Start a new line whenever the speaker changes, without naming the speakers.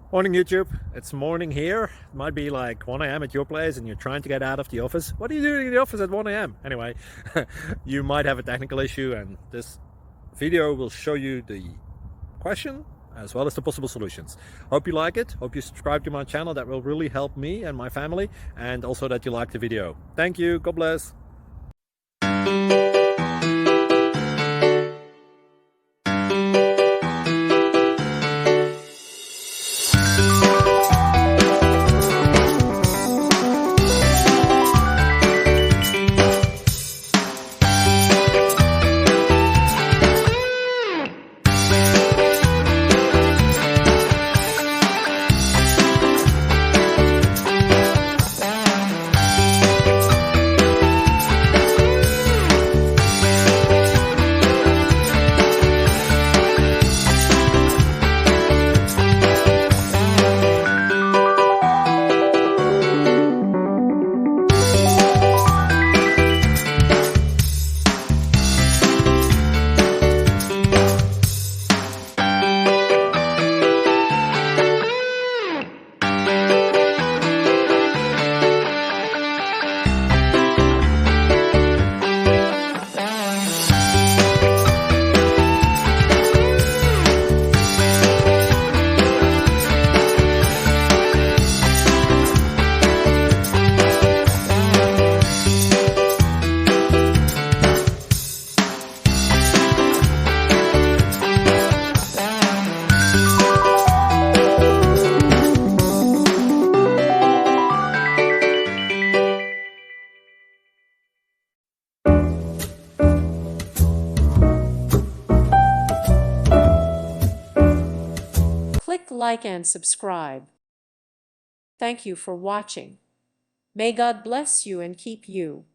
Morning YouTube, it's morning here. It might be like 1 a.m. at your place and you're trying to get out of the office. What are you doing in the office at 1 a.m.? Anyway, you might have a technical issue and this video will show you the question as well as the possible solutions. Hope you like it, hope you subscribe to my channel. That will really help me and my family, and also that you like the video. Thank you, God bless.
Click like and subscribe. Thank you for watching. May God bless you and keep you.